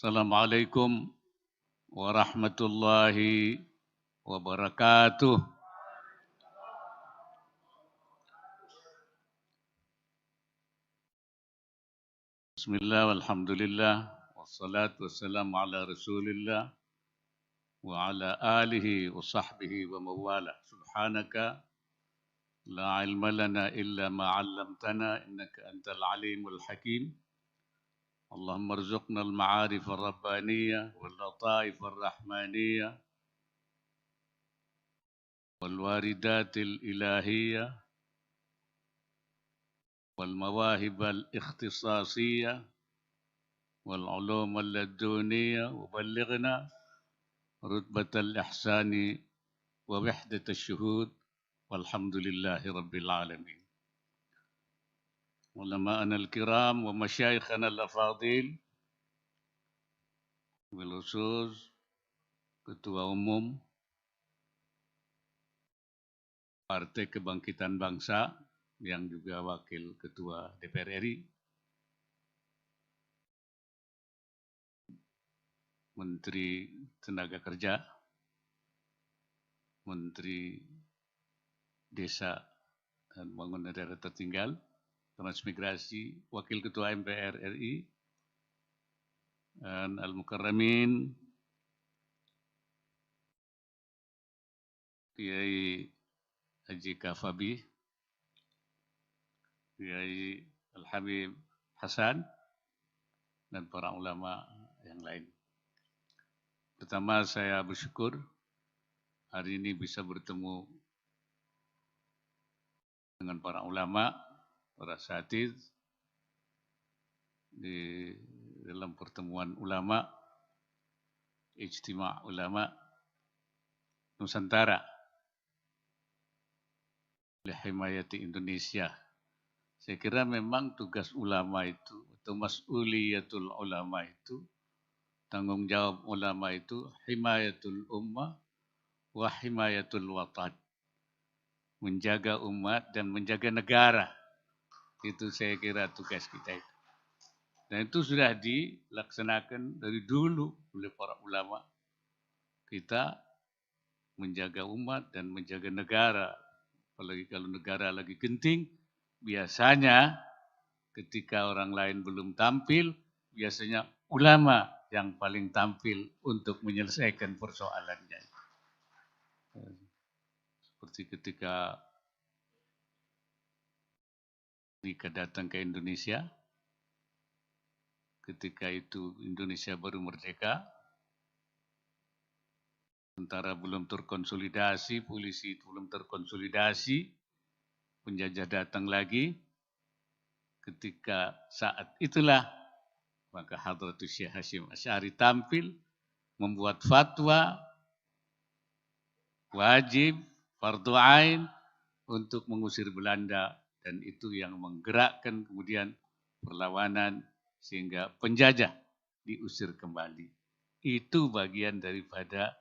Assalamualaikum warahmatullahi wabarakatuh. Bismillah walhamdulillah wassalatu wassalamu ala rasulillah wa ala alihi wa sahbihi wa mawala. Subhanaka la ilma lana illa ma 'allamtana innaka antal alimul hakim. Allahumma rzuqna al-ma'arif ar-rabbaniyah wal lataif ar-rahmaniyah wal waridatil ilahiyah wal mawahib al-ikhtisasiyah wal ulum al-laduniyah wa ballighna rutbatal ihsani wa wahdatal syuhud walhamdulillahi rabbil alamin. Ulama'ana al-kiram wa masyayikhana al-afadil, bil khusus Ketua Umum Partai Kebangkitan Bangsa yang juga Wakil Ketua DPR RI, Menteri Tenaga Kerja, Menteri Desa dan Pembangunan Daerah Tertinggal, Transmigrasi, Wakil Ketua MPR RI, dan Al-Mukarramin, Kiai Haji Kafabi, Kiai Al-Habib Hasan, dan para ulama yang lain. Pertama, saya bersyukur hari ini bisa bertemu dengan para ulama, para asatidz di dalam pertemuan ulama, ijtima' ulama Nusantara lihimayati Indonesia. Saya kira memang tugas ulama itu, atau mas'uliyatul ulama itu, tanggung jawab ulama itu, himayatul ummah wa himayatul watan. Menjaga umat dan menjaga negara. Itu saya kira tugas kita itu. Dan itu sudah dilaksanakan dari dulu oleh para ulama. Kita menjaga umat dan menjaga negara. Apalagi kalau negara lagi genting, biasanya ketika orang lain belum tampil, biasanya ulama yang paling tampil untuk menyelesaikan persoalannya. Seperti ketika Amerika datang ke Indonesia, ketika itu Indonesia baru merdeka, sementara belum terkonsolidasi, polisi itu belum terkonsolidasi, penjajah datang lagi, ketika saat itulah maka Hadratus Syekh Hasyim Asy'ari tampil membuat fatwa wajib fardhu ain untuk mengusir Belanda, dan itu yang menggerakkan kemudian perlawanan sehingga penjajah diusir kembali. Itu bagian daripada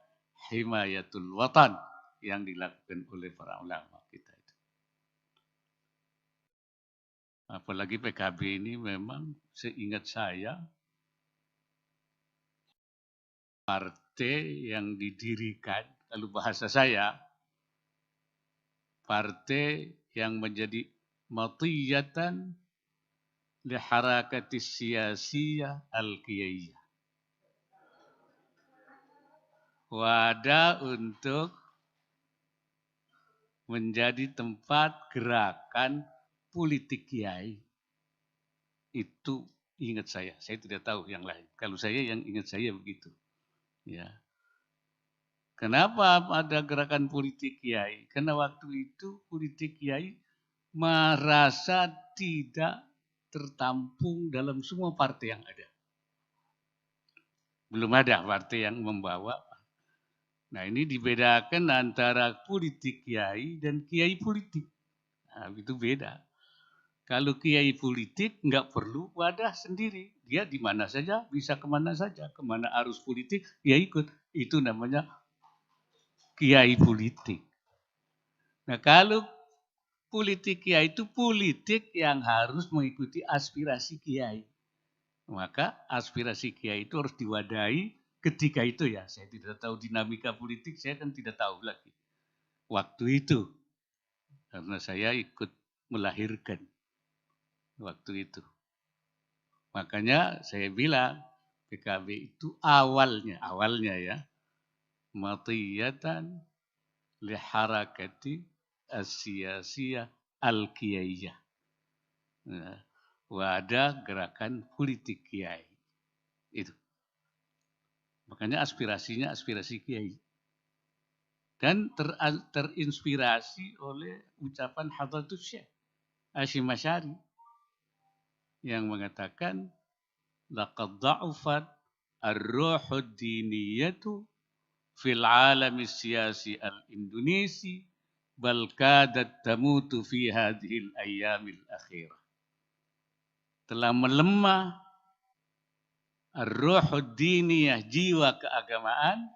himayatul watan yang dilakukan oleh para ulama kita itu. Apalagi PKB ini memang seingat saya partai yang didirikan, kalau bahasa saya, partai yang menjadi matiyatan li harakatis siyasiyah al-qiyaiyah. Wadah untuk menjadi tempat gerakan politik kiai. Itu ingat saya tidak tahu yang lain. Kalau saya yang ingat saya begitu. Ya. Kenapa ada gerakan politik kiai? Karena waktu itu politik kiai merasa tidak tertampung dalam semua partai yang ada. Belum ada partai yang membawa. Nah, ini dibedakan antara politik kiai dan kiai politik. Nah, itu beda. Kalau kiai politik nggak perlu wadah sendiri. Dia di mana saja, bisa kemana saja. Kemana arus politik, dia ikut. Itu namanya kiai politik. Nah, kalau politik kiai itu politik yang harus mengikuti aspirasi kiai. Maka aspirasi kiai itu harus diwadahi ketika itu ya. Saya tidak tahu dinamika politik, saya kan tidak tahu lagi. Waktu itu, karena saya ikut melahirkan waktu itu. Makanya saya bilang PKB itu awalnya ya, matiyatan liharakati as-siyasiyah al-kiyaiyah. Nah, wadah gerakan politik kiai. Itu. Makanya aspirasinya aspirasi kiai. Dan terinspirasi oleh ucapan Hadratus Syekh Hasyim Asy'ari yang mengatakan laqad dha'ufat ar-ruhud diniyatu fil alami siyasi al-Indonesi bal kadat tamutu fi hadhil ayyamil akhirah. Telah melemah ar-ruhud diniyah, jiwa keagamaan,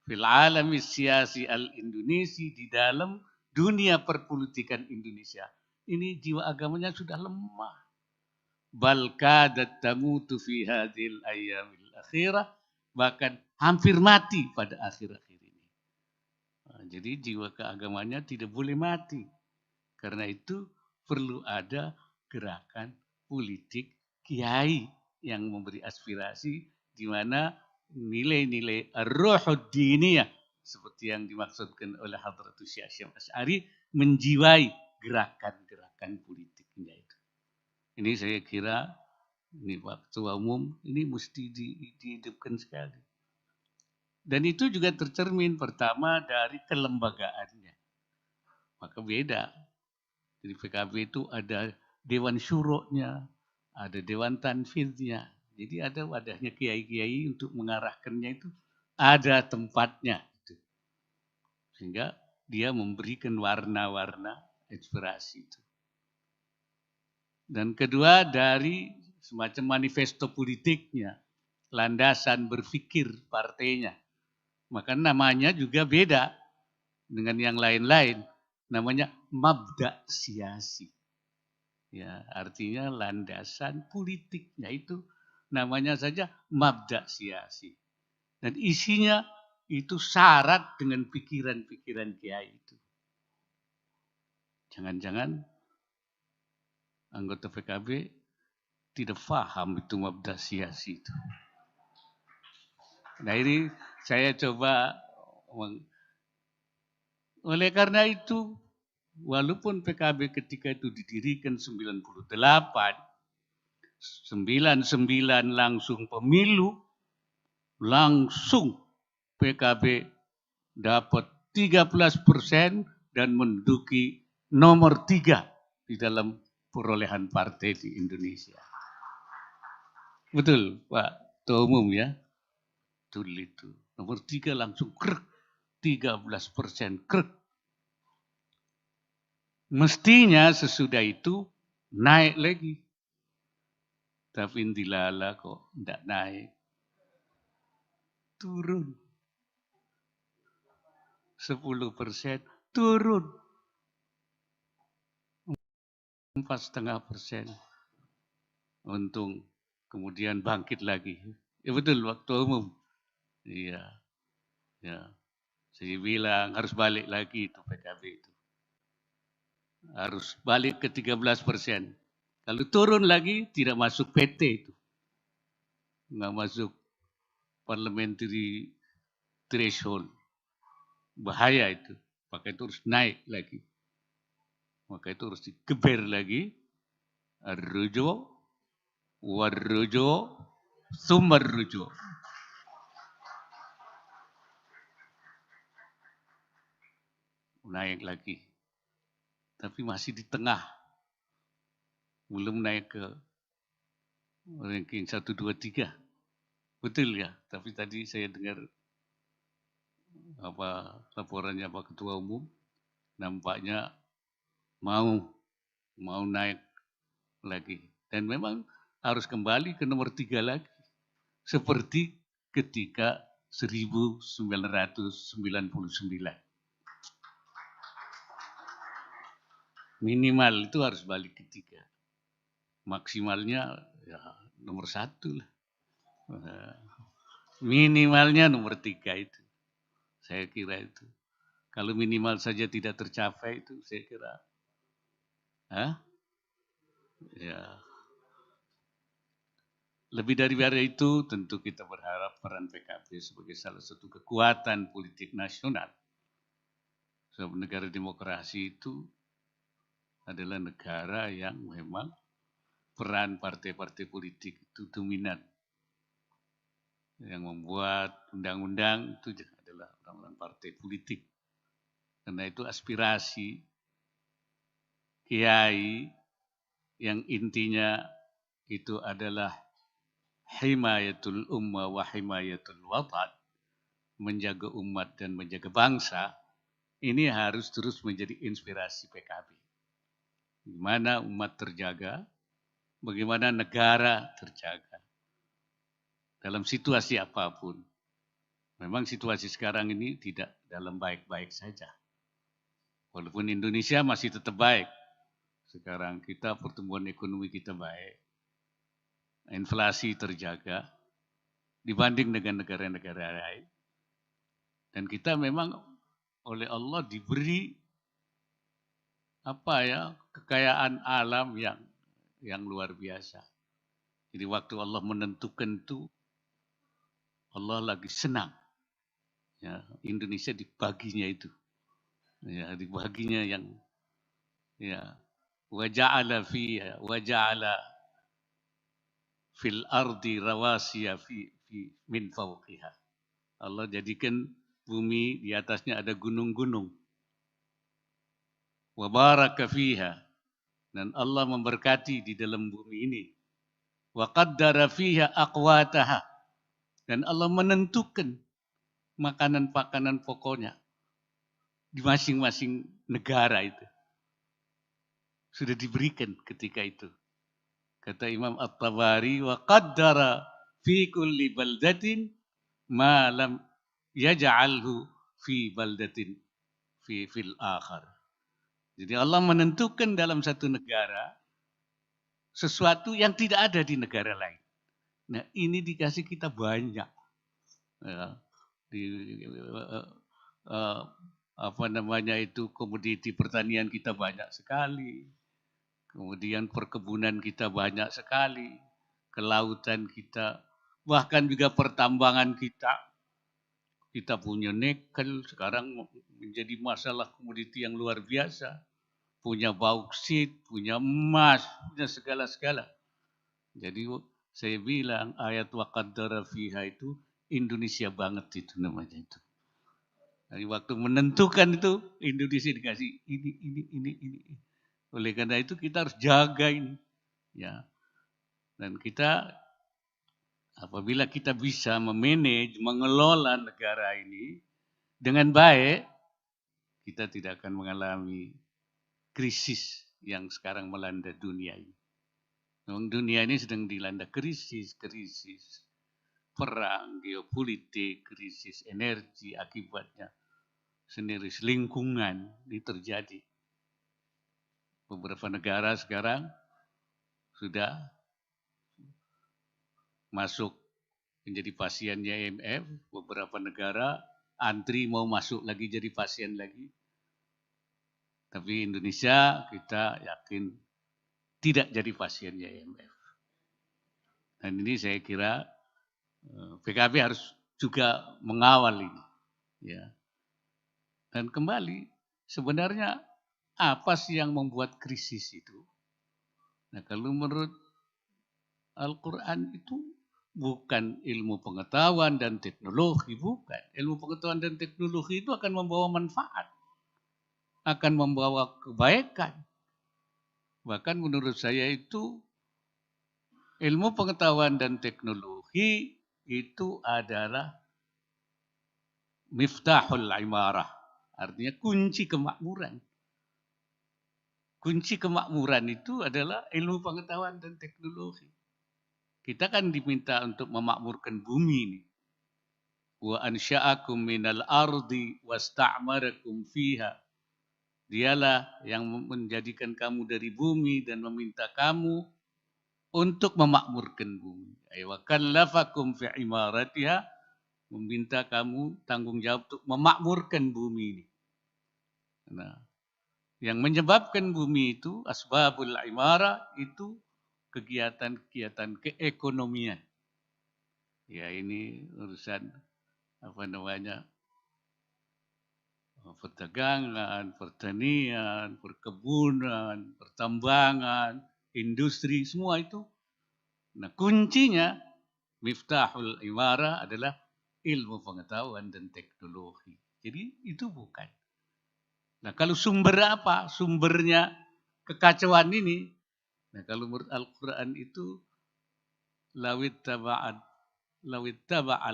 fil alami siyasi al-Indonesi, di dalam dunia perpolitikan Indonesia. Ini jiwa agamanya sudah lemah. Bal kadat tamutu fi hadhil ayyamil akhirah, bahkan hampir mati pada akhir-akhir ini. Nah, jadi jiwa keagamanya tidak boleh mati. Karena itu perlu ada gerakan politik kiai yang memberi aspirasi di mana nilai-nilai ar-ruhud diniyah seperti yang dimaksudkan oleh Hadratus Syekh Hasyim Asy'ari menjiwai gerakan-gerakan politiknya itu. Ini saya kira ini waktu umum ini mesti dihidupkan sekali. Dan itu juga tercermin pertama dari kelembagaannya. Maka beda. Jadi PKB itu ada Dewan Syuro-nya, ada Dewan Tanfidnya. Jadi ada wadahnya kiai-kiai untuk mengarahkannya itu ada tempatnya. Sehingga dia memberikan warna-warna inspirasi itu. Dan kedua dari semacam manifesto politiknya, landasan berpikir partainya. Maka namanya juga beda dengan yang lain-lain. Namanya mabda siasi. Ya, artinya landasan politiknya itu namanya saja mabda siasi. Dan isinya itu syarat dengan pikiran-pikiran kiai itu. Jangan-jangan anggota PKB tidak paham itu mabda siasi itu. Nah ini saya coba, oleh karena itu walaupun PKB ketika itu didirikan 98, 99 langsung pemilu, langsung PKB dapat 13% dan menduduki nomor 3 di dalam perolehan partai di Indonesia. Betul Pak Ketua Umum ya? Betul itu. Nomor 3 langsung krek, 13% krek. Mestinya sesudah itu naik lagi. Tapi dilala kok tidak naik. Turun. 10% turun. 4,5%. Untung kemudian bangkit lagi. Ya betul waktu umum. Iya. Ya. Saya bilang harus balik lagi itu PKB itu. Harus balik ke 13%. Kalau turun lagi tidak masuk PT itu. Nggak masuk parliamentary threshold. Bahaya itu. Maka itu harus naik lagi. Maka itu harus digeber lagi. Ar-ruju, war-ruju, sumar-ruju. Naik lagi. Tapi masih di tengah. Belum naik ke ranking 1, 2, 3. Betul ya, tapi tadi saya dengar laporannya Pak Ketua Umum, nampaknya mau naik lagi. Dan memang harus kembali ke nomor 3 lagi. Seperti ketika 1999. Minimal itu harus balik ke 3. Maksimalnya ya nomor 1 lah. Minimalnya nomor 3 itu. Saya kira itu. Kalau minimal saja tidak tercapai itu saya kira. Ya. Lebih dari itu tentu kita berharap peran PKB sebagai salah satu kekuatan politik nasional. Sebab negara demokrasi itu adalah negara yang memang peran partai-partai politik itu dominan. Yang membuat undang-undang itu adalah orang-orang partai politik. Karena itu aspirasi kiai yang intinya itu adalah himayatul ummah wa himayatul watan, menjaga umat dan menjaga bangsa, ini harus terus menjadi inspirasi PKB. Bagaimana umat terjaga, bagaimana negara terjaga dalam situasi apapun. Memang situasi sekarang ini tidak dalam baik-baik saja. Walaupun Indonesia masih tetap baik. Sekarang kita pertumbuhan ekonomi kita baik. Inflasi terjaga dibanding dengan negara-negara lain. Dan kita memang oleh Allah diberi kekayaan alam yang luar biasa. Jadi waktu Allah menentukan itu, Allah lagi senang. Ya, Indonesia dibaginya itu. Ya, dibaginya yang wa ja'ala fil ardi rawasiya min fawqiha. Allah jadikan bumi di atasnya ada gunung-gunung. Wa baraka fiha, dan Allah memberkati di dalam bumi ini. Wa qaddara fiha aqwataha, dan Allah menentukan makanan-makanan pokoknya di masing-masing negara itu. Sudah diberikan ketika itu. Kata Imam At-Tabari, wa qaddara fi kulli baldatin ma lam yaj'alhu fi baldatin fil akhar. Jadi Allah menentukan dalam satu negara sesuatu yang tidak ada di negara lain. Nah, ini dikasih kita banyak. Ya, komoditi pertanian kita banyak sekali. Kemudian perkebunan kita banyak sekali. Kelautan kita, bahkan juga pertambangan kita. Kita punya nikel, sekarang menjadi masalah komoditi yang luar biasa. Punya bauksit, punya emas, punya segala-segala. Jadi saya bilang ayat wa qaddara fiha itu Indonesia banget itu namanya itu. Jadi waktu menentukan itu Indonesia dikasih ini. Oleh karena itu kita harus jaga ini. Ya. Dan kita apabila kita bisa memanage, mengelola negara ini dengan baik, kita tidak akan mengalami krisis yang sekarang melanda dunia ini. Memang dunia ini sedang dilanda krisis, perang, geopolitik, krisis energi, akibatnya sendiri lingkungan ini terjadi. Beberapa negara sekarang sudah masuk menjadi pasiennya IMF, beberapa negara antri mau masuk lagi jadi pasien lagi. Tapi Indonesia kita yakin tidak jadi pasiennya IMF. Dan ini saya kira PKB harus juga mengawal ini. Ya. Dan kembali, sebenarnya apa sih yang membuat krisis itu? Nah, kalau menurut Al-Quran itu bukan ilmu pengetahuan dan teknologi, bukan. Ilmu pengetahuan dan teknologi itu akan membawa manfaat, akan membawa kebaikan. Bahkan menurut saya itu ilmu pengetahuan dan teknologi itu adalah miftahul imarah, artinya kunci kemakmuran. Kunci kemakmuran itu adalah ilmu pengetahuan dan teknologi. Kita kan diminta untuk memakmurkan bumi ini. Wa ansha'akum minal ardi wasta'marakum fiha. Dialah yang menjadikan kamu dari bumi dan meminta kamu untuk memakmurkan bumi. Wa kallafakum fi imaratiha, meminta kamu tanggung jawab untuk memakmurkan bumi ini. Nah, yang menyebabkan bumi itu asbabul imara itu kegiatan-kegiatan keekonomian. Ya ini urusan apa namanya, perdagangan, pertanian, perkebunan, pertambangan, industri, semua itu. Nah kuncinya miftahul imara adalah ilmu pengetahuan dan teknologi. Jadi itu bukan. Nah kalau sumber apa? Sumbernya kekacauan ini. Nah kalau menurut Al-Quran itu lawit taba'al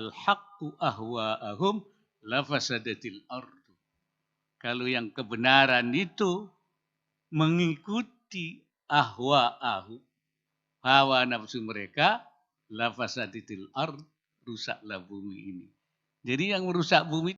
haqqu ahwa'ahum lafasadatil ardu. Kalau yang kebenaran itu mengikuti ahwa'ahu, hawa nafsu mereka, lafasadatil ard, rusaklah bumi ini. Jadi yang merusak bumi